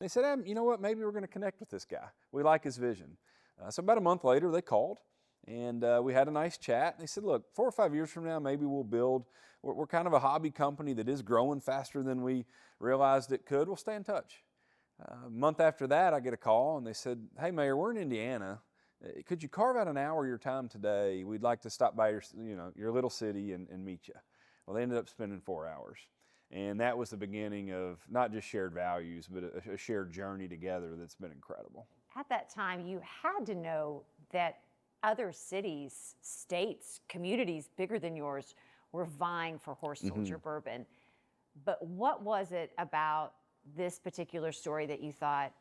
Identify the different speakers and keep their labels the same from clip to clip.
Speaker 1: They said, you know what, maybe we're going to connect with this guy. We like his vision. So about a month later, they called, and we had a nice chat. They said, look, 4 or 5 years from now, maybe we'll build, we're kind of a hobby company that is growing faster than we realized it could. We'll stay in touch. A month after that, I get a call, and they said, hey, Mayor, we're in Indiana. Could you carve out an hour of your time today? We'd like to stop by your little city and meet you. Well, they ended up spending 4 hours. And that was the beginning of not just shared values, but a shared journey together that's been incredible.
Speaker 2: At that time, you had to know that other cities, states, communities bigger than yours were vying for Horse Soldier Bourbon. But what was it about this particular story that you thought,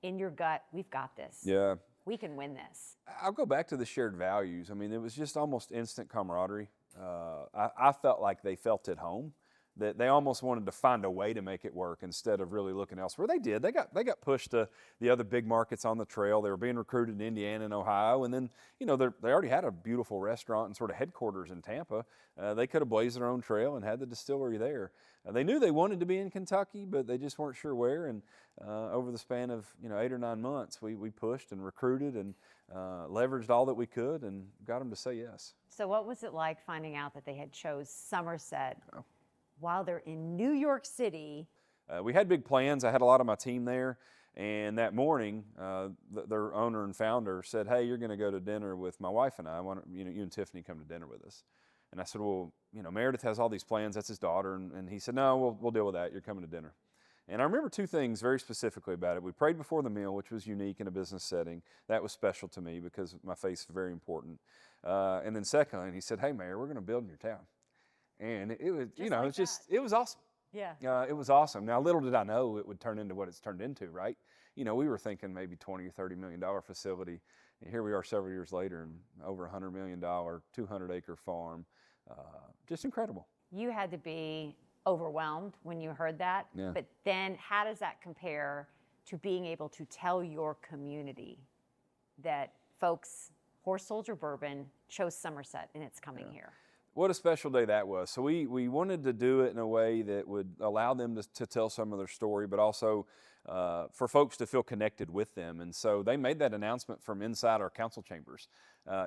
Speaker 2: in your gut, we've got this?
Speaker 1: Yeah.
Speaker 2: We can win this.
Speaker 1: I'll go back to the shared values. I mean, it was just almost instant camaraderie. I felt like they felt at home, that they almost wanted to find a way to make it work instead of really looking elsewhere. They did. They got pushed to the other big markets on the trail. They were being recruited in Indiana and Ohio, and then they already had a beautiful restaurant and sort of headquarters in Tampa. They could have blazed their own trail and had the distillery there. They knew they wanted to be in Kentucky, but they just weren't sure where. And over the span of 8 or 9 months, we pushed and recruited and leveraged all that we could and got them to say yes.
Speaker 2: So what was it like finding out that they had chose Somerset while they're in New York City?
Speaker 1: We had big plans. I had a lot of my team there. And that morning, their owner and founder said, hey, you're going to go to dinner with my wife and I. Want you and Tiffany come to dinner with us. And I said, well, Meredith has all these plans. That's his daughter. And he said, no, we'll deal with that. You're coming to dinner. And I remember 2 things very specifically about it. We prayed before the meal, which was unique in a business setting. That was special to me because my faith is very important. And then secondly, he said, hey, Mayor, we're going to build in your town. And it was, it was awesome.
Speaker 2: Yeah.
Speaker 1: It was awesome. Now, little did I know it would turn into what it's turned into, right? We were thinking maybe $20 or $30 million facility. And here we are several years later and over $100 million, 200-acre farm. Just incredible.
Speaker 2: You had to be overwhelmed when you heard that.
Speaker 1: Yeah.
Speaker 2: But then how does that compare to being able to tell your community that folks, Horse Soldier Bourbon chose Somerset and it's coming here?
Speaker 1: What a special day that was. So we wanted to do it in a way that would allow them to tell some of their story, but also for folks to feel connected with them. And so they made that announcement from inside our council chambers.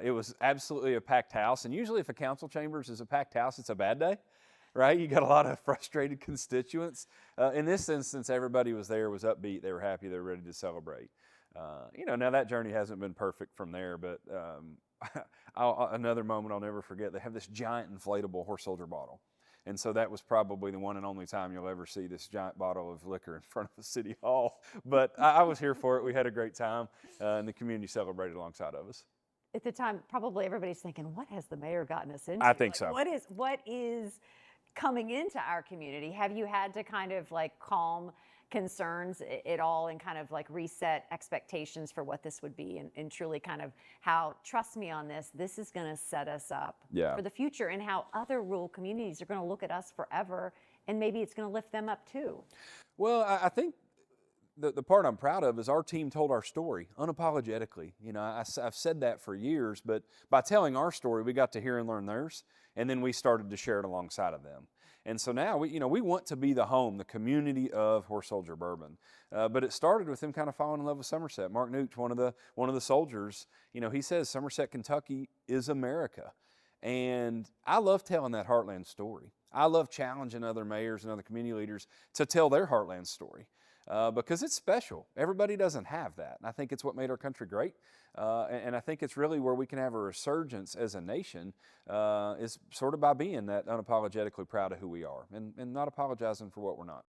Speaker 1: It was absolutely a packed house. And usually if a council chambers is a packed house, it's a bad day, right? You got a lot of frustrated constituents. In this instance, everybody was there, was upbeat, they were happy, they were ready to celebrate. Now that journey hasn't been perfect from there, but another moment I'll never forget, they have this giant inflatable Horse Soldier bottle. And so that was probably the one and only time you'll ever see this giant bottle of liquor in front of the city hall. But I was here for it. We had a great time, and the community celebrated alongside of us.
Speaker 2: At the time, probably everybody's thinking, what has the mayor gotten us into?
Speaker 1: I think so.
Speaker 2: What is coming into our community? Have you had to kind of calm concerns at all and kind of reset expectations for what this would be and truly kind of how, trust me on this is going to set us up for the future, and how other rural communities are going to look at us forever, and maybe it's going to lift them up too?
Speaker 1: Well, I think the part I'm proud of is our team told our story unapologetically. I've said that for years, but by telling our story, we got to hear and learn theirs, and then we started to share it alongside of them. And so now we want to be the home, the community of Horse Soldier Bourbon. But it started with them kind of falling in love with Somerset. Mark Nooch, one of the soldiers, he says Somerset, Kentucky is America. And I love telling that Heartland story. I love challenging other mayors and other community leaders to tell their Heartland story. Because it's special. Everybody doesn't have that. And I think it's what made our country great. And I think it's really where we can have a resurgence as a nation is sort of by being that unapologetically proud of who we are and not apologizing for what we're not.